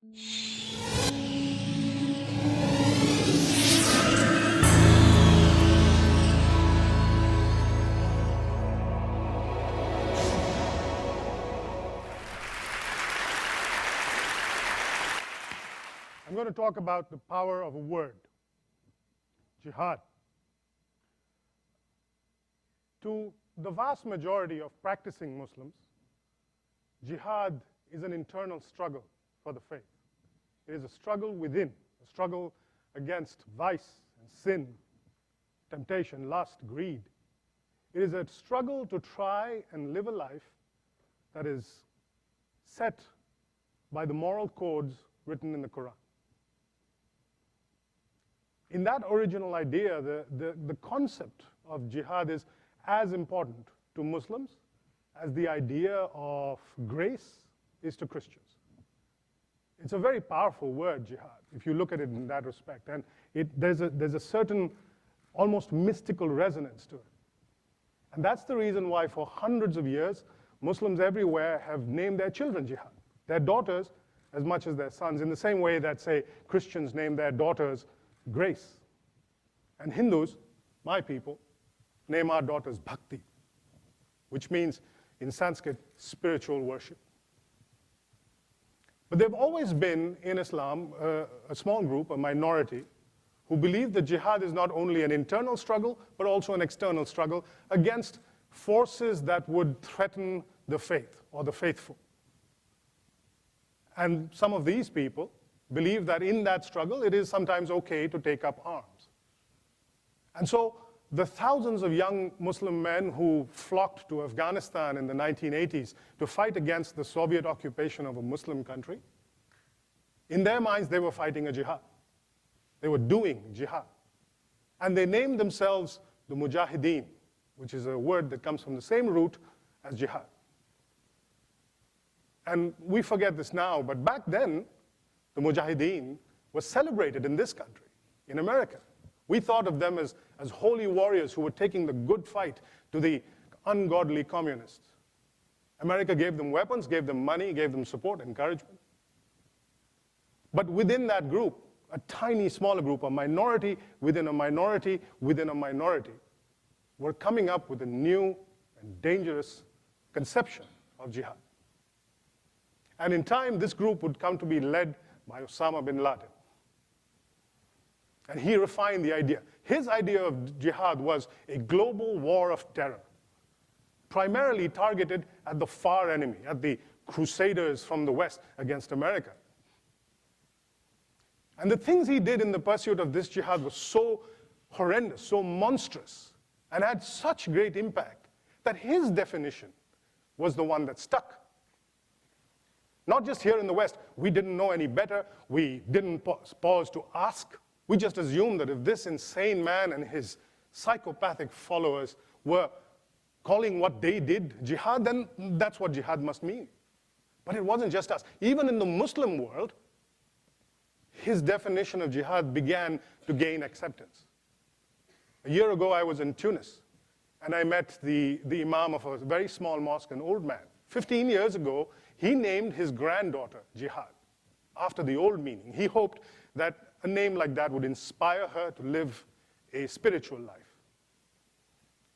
I'm going to talk about the power of a word, jihad. To the vast majority of practicing Muslims, jihad is an internal struggle for the faith. It is a struggle within, a struggle against vice and sin, temptation, lust, greed. It is a struggle to try and live a life that is set by the moral codes written in the Quran. In that original idea, the concept of jihad is as important to Muslims as the idea of grace is to Christians. It's a very powerful word, jihad, if you look at it in that respect. And there's a certain almost mystical resonance to it. And that's the reason why for hundreds of years, Muslims everywhere have named their children jihad, their daughters as much as their sons, in the same way that, say, Christians name their daughters grace. And Hindus, my people, name our daughters bhakti, which means, in Sanskrit, spiritual worship. But there have always been, in Islam, a small group, a minority, who believe that jihad is not only an internal struggle, but also an external struggle against forces that would threaten the faith or the faithful. And some of these people believe that in that struggle, it is sometimes okay to take up arms. And so the thousands of young Muslim men who flocked to Afghanistan in the 1980s to fight against the Soviet occupation of a Muslim country, in their minds, they were fighting a jihad. They were doing jihad. And they named themselves the Mujahideen, which is a word that comes from the same root as jihad. And we forget this now, but back then, the Mujahideen was celebrated in this country, in America. We thought of them as holy warriors who were taking the good fight to the ungodly communists. America gave them weapons, gave them money, gave them support, encouragement. But within that group, a tiny, smaller group, a minority within a minority within a minority, were coming up with a new and dangerous conception of jihad. And in time, this group would come to be led by Osama bin Laden. And he refined the idea. His idea of jihad was a global war of terror, primarily targeted at the far enemy, at the crusaders from the West against America. And the things he did in the pursuit of this jihad was so horrendous, so monstrous, and had such great impact that his definition was the one that stuck. Not just here in the West, we didn't know any better, we didn't pause to ask. We just assumed that if this insane man and his psychopathic followers were calling what they did jihad, then that's what jihad must mean. But it wasn't just us. Even in the Muslim world, his definition of jihad began to gain acceptance. A year ago, I was in Tunis, and I met the Imam of a very small mosque, an old man. 15 years ago, he named his granddaughter jihad, after the old meaning. He hoped that a name like that would inspire her to live a spiritual life.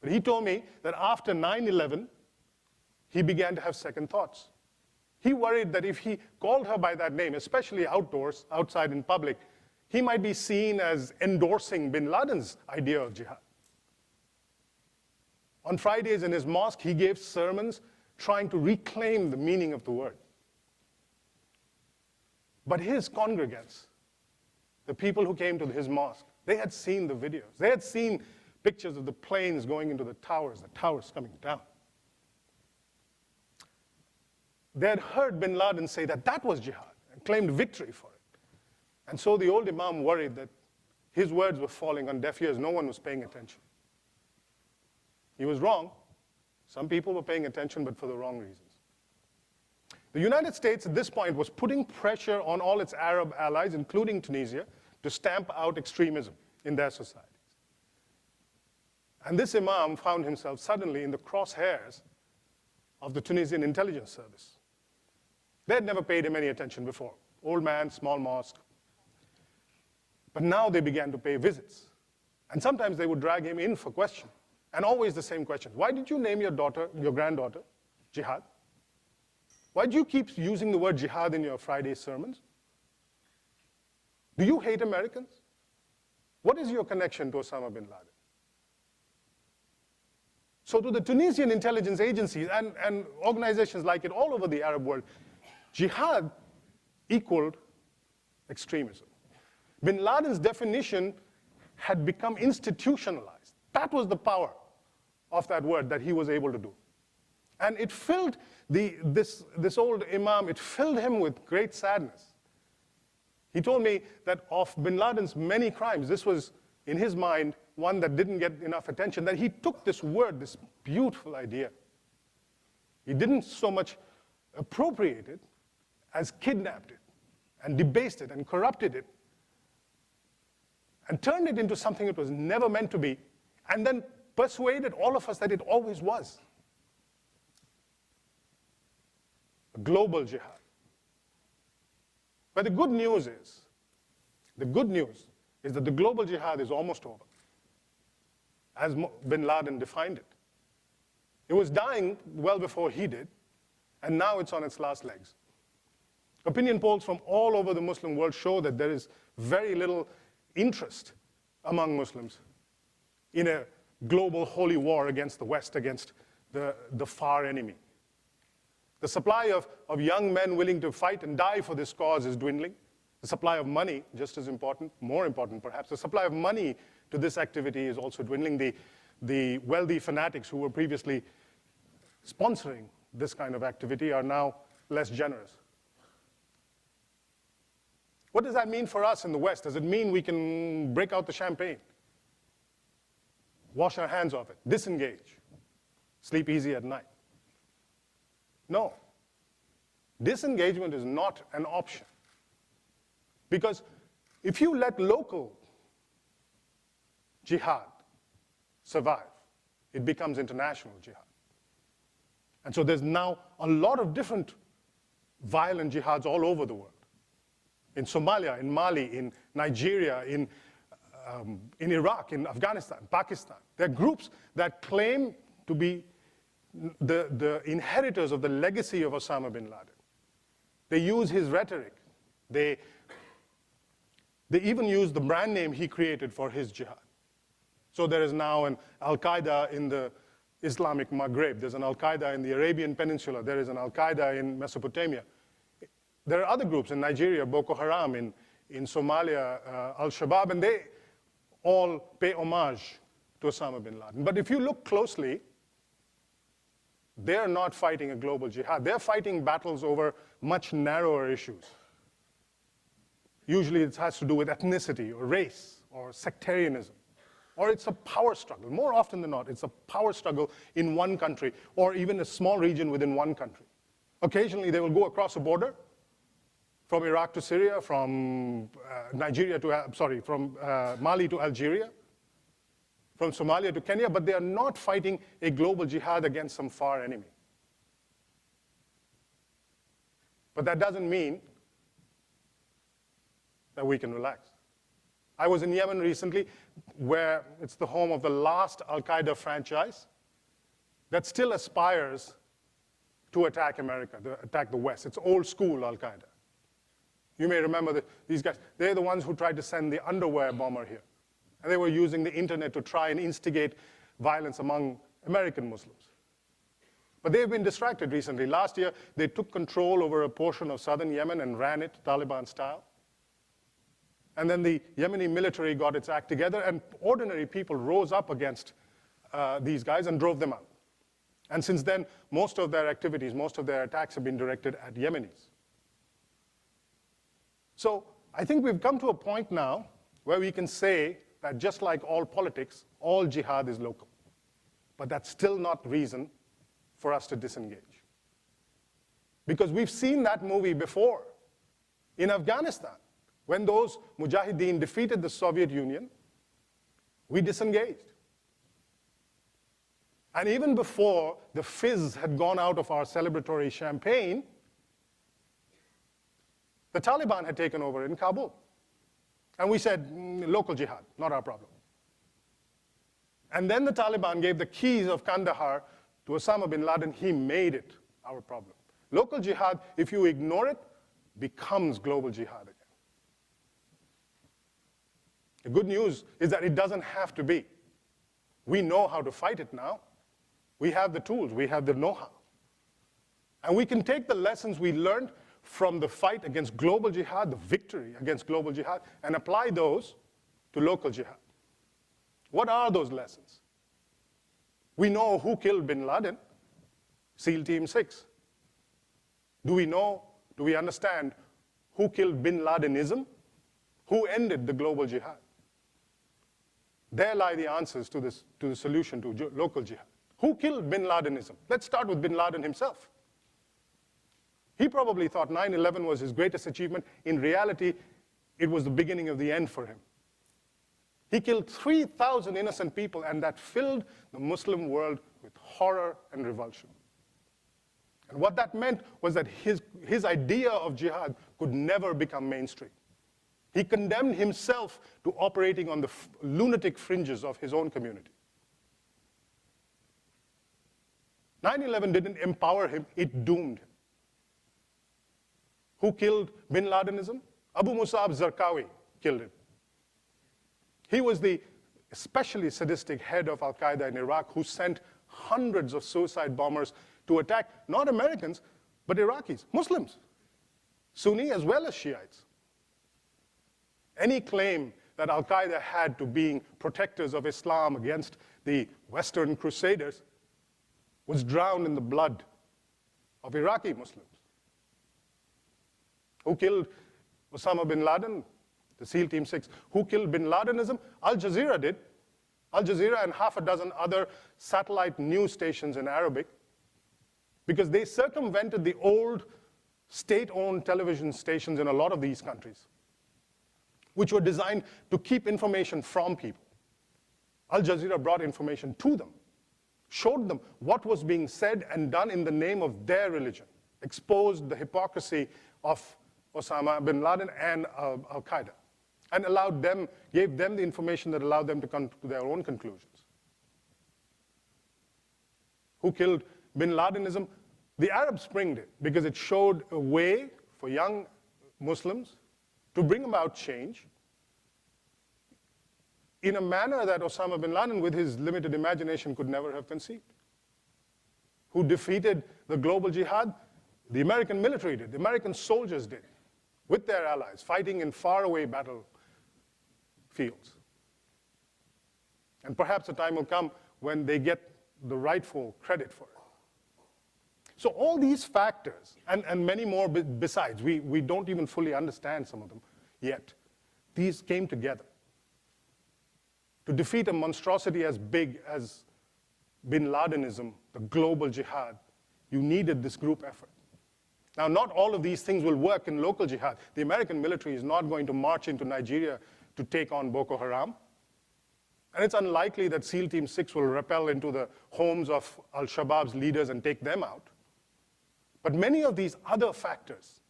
But he told me that after 9/11, he began to have second thoughts. He worried that if he called her by that name, especially outdoors, outside in public, he might be seen as endorsing bin Laden's idea of jihad. On Fridays in his mosque, he gave sermons trying to reclaim the meaning of the word. But his congregants, the people who came to his mosque, they had seen the videos. They had seen pictures of the planes going into the towers coming down. They had heard bin Laden say that that was jihad and claimed victory for it. And so the old Imam worried that his words were falling on deaf ears. No one was paying attention. He was wrong. Some people were paying attention, but for the wrong reasons. The United States at this point was putting pressure on all its Arab allies, including Tunisia, to stamp out extremism in their societies. And this Imam found himself suddenly in the crosshairs of the Tunisian intelligence service. They had never paid him any attention before. old man, small mosque. But now they began to pay visits. And sometimes they would drag him in for question. And always the same question. Why did you name your daughter, your granddaughter, Jihad? Why do you keep using the word jihad in your Friday sermons? Do you hate Americans? What is your connection to Osama bin Laden? So to the Tunisian intelligence agencies and organizations like it all over the Arab world, jihad equaled extremism. Bin Laden's definition had become institutionalized. That was the power of that word that he was able to do. And it filled this old Imam, it filled him with great sadness. He told me that of bin Laden's many crimes, this was, in his mind, one that didn't get enough attention, that he took this word, this beautiful idea. He didn't so much appropriate it as kidnapped it and debased it and corrupted it and turned it into something it was never meant to be, and then persuaded all of us that it always was. A global jihad. But the good news is that the global jihad is almost over, as bin Laden defined it. It was dying well before he did, and now it's on its last legs. Opinion polls from all over the Muslim world show that there is very little interest among Muslims in a global holy war against the West, against the far enemy. The supply of young men willing to fight and die for this cause is dwindling. The supply of money, just as important, more important perhaps, the supply of money to this activity is also dwindling. The wealthy fanatics who were previously sponsoring this kind of activity are now less generous. What does that mean for us in the West? Does it mean we can break out the champagne, wash our hands of it, disengage, sleep easy at night? No. Disengagement is not an option. Because if you let local jihad survive, it becomes international jihad. And so there's now a lot of different violent jihads all over the world. In Somalia, in Mali, in Nigeria, in Iraq, in Afghanistan, Pakistan. There are groups that claim to be the inheritors of the legacy of Osama bin Laden. They use his rhetoric. They even use the brand name he created for his jihad. So there is now an Al-Qaeda in the Islamic Maghreb. There's an Al-Qaeda in the Arabian Peninsula. There is an Al-Qaeda in Mesopotamia. There are other groups in Nigeria, Boko Haram, in Somalia, Al-Shabaab, and they all pay homage to Osama bin Laden. But if you look closely, they're not fighting a global jihad. They're fighting battles over much narrower issues. Usually it has to do with ethnicity or race or sectarianism. Or it's a power struggle. More often than not, it's a power struggle in one country or even a small region within one country. Occasionally they will go across a border from Iraq to Syria, from Mali to Algeria, from Somalia to Kenya, but they are not fighting a global jihad against some far enemy. But that doesn't mean that we can relax. I was in Yemen recently, where it's the home of the last Al-Qaeda franchise that still aspires to attack America, to attack the West. It's old school Al-Qaeda. You may remember these guys. They're the ones who tried to send the underwear bomber here. And they were using the internet to try and instigate violence among American Muslims. But they've been distracted recently. Last year, they took control over a portion of southern Yemen and ran it Taliban style. And then the Yemeni military got its act together, and ordinary people rose up against these guys and drove them out. And since then, most of their activities, most of their attacks have been directed at Yemenis. So I think we've come to a point now where we can say that just like all politics, all jihad is local. But that's still not reason for us to disengage. Because we've seen that movie before. In Afghanistan, when those Mujahideen defeated the Soviet Union, we disengaged. And even before the fizz had gone out of our celebratory champagne, The Taliban had taken over in Kabul. And we said, local jihad, not our problem. And then the Taliban gave the keys of Kandahar to Osama bin Laden. He made it our problem. Local jihad, if you ignore it, becomes global jihad again. The good news is that it doesn't have to be. We know how to fight it now. We have the tools, we have the know-how. And we can take the lessons we learned from the fight against global jihad, the victory against global jihad, and apply those to local jihad. What are those lessons? We know who killed bin Laden, SEAL Team 6. Do we understand who killed bin Ladenism? Who ended the global jihad? There lie the answers to the solution to local jihad. Who killed bin Ladenism? Let's start with bin Laden himself. He probably thought 9/11 was his greatest achievement. In reality, it was the beginning of the end for him. He killed 3,000 innocent people, and that filled the Muslim world with horror and revulsion. And what that meant was that his idea of jihad could never become mainstream. He condemned himself to operating on the lunatic fringes of his own community. 9/11 didn't empower him, it doomed him. Who killed bin Ladenism? Abu Musab Zarqawi killed him. He was the especially sadistic head of Al-Qaeda in Iraq who sent hundreds of suicide bombers to attack not Americans, but Iraqis, Muslims, Sunni as well as Shiites. Any claim that Al-Qaeda had to being protectors of Islam against the Western Crusaders was drowned in the blood of Iraqi Muslims. Who killed Osama bin Laden? The SEAL Team 6. Who killed bin Ladenism? Al Jazeera did. Al Jazeera and half a dozen other satellite news stations in Arabic, because they circumvented the old state-owned television stations in a lot of these countries, which were designed to keep information from people. Al Jazeera brought information to them, showed them what was being said and done in the name of their religion, exposed the hypocrisy of Osama bin Laden and Al-Qaeda, and gave them the information that allowed them to come to their own conclusions. Who killed bin Ladenism? The Arab Spring did, because it showed a way for young Muslims to bring about change in a manner that Osama bin Laden, with his limited imagination, could never have conceived. Who defeated the global jihad? The American military did, the American soldiers did, with their allies, fighting in faraway battlefields. And perhaps a time will come when they get the rightful credit for it. So all these factors, and many more besides, we don't even fully understand some of them yet, these came together to defeat a monstrosity as big as bin Ladenism, the global jihad. You needed this group effort. Now, not all of these things will work in local jihad. The American military is not going to march into Nigeria to take on Boko Haram. And it's unlikely that SEAL Team 6 will rappel into the homes of Al-Shabaab's leaders and take them out. But many of these other factors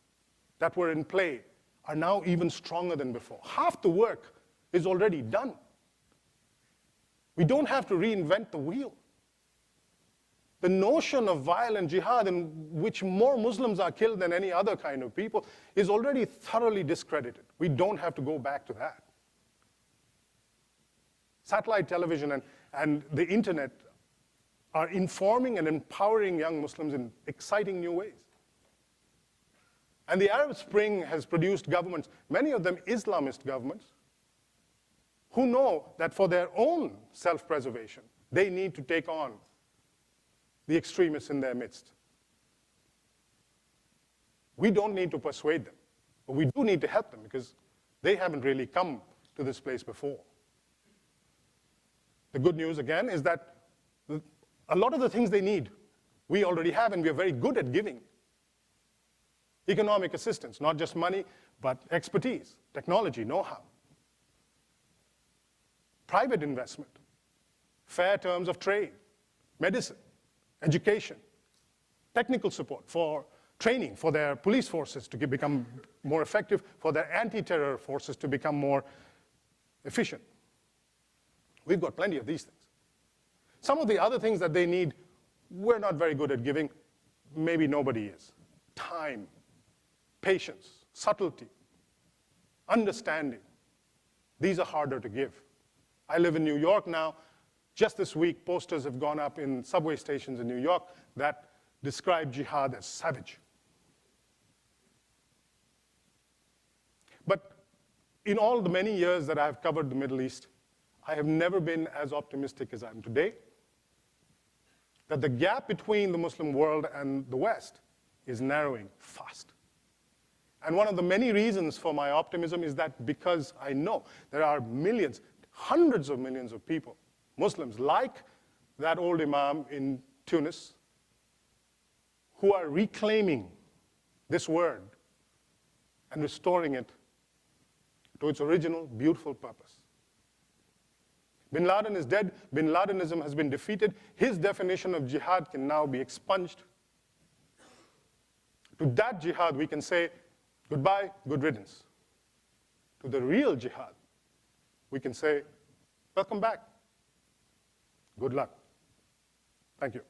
that were in play are now even stronger than before. Half the work is already done. We don't have to reinvent the wheel. The notion of violent jihad, in which more Muslims are killed than any other kind of people, is already thoroughly discredited. We don't have to go back to that. Satellite television and the internet are informing and empowering young Muslims in exciting new ways. And the Arab Spring has produced governments, many of them Islamist governments, who know that for their own self-preservation, they need to take on the extremists in their midst. We don't need to persuade them, but we do need to help them because they haven't really come to this place before. The good news, again, is that a lot of the things they need, we already have, and we're very good at giving. Economic assistance, not just money, but expertise, technology, know-how. Private investment, fair terms of trade, medicine, education, technical support for training for their police forces to become more effective, for their anti-terror forces to become more efficient. We've got plenty of these things. Some of the other things that they need, we're not very good at giving. Maybe nobody is. Time, patience, subtlety, understanding. These are harder to give. I live in New York now. Just this week, posters have gone up in subway stations in New York that describe jihad as savage. But in all the many years that I've covered the Middle East, I have never been as optimistic as I am today that the gap between the Muslim world and the West is narrowing fast. And one of the many reasons for my optimism is that because I know there are millions, hundreds of millions of people, Muslims like that old Imam in Tunis, who are reclaiming this word and restoring it to its original beautiful purpose. Bin Laden is dead. Bin Ladenism has been defeated. His definition of jihad can now be expunged. To that jihad, we can say, goodbye, good riddance. To the real jihad, we can say, welcome back. Good luck. Thank you.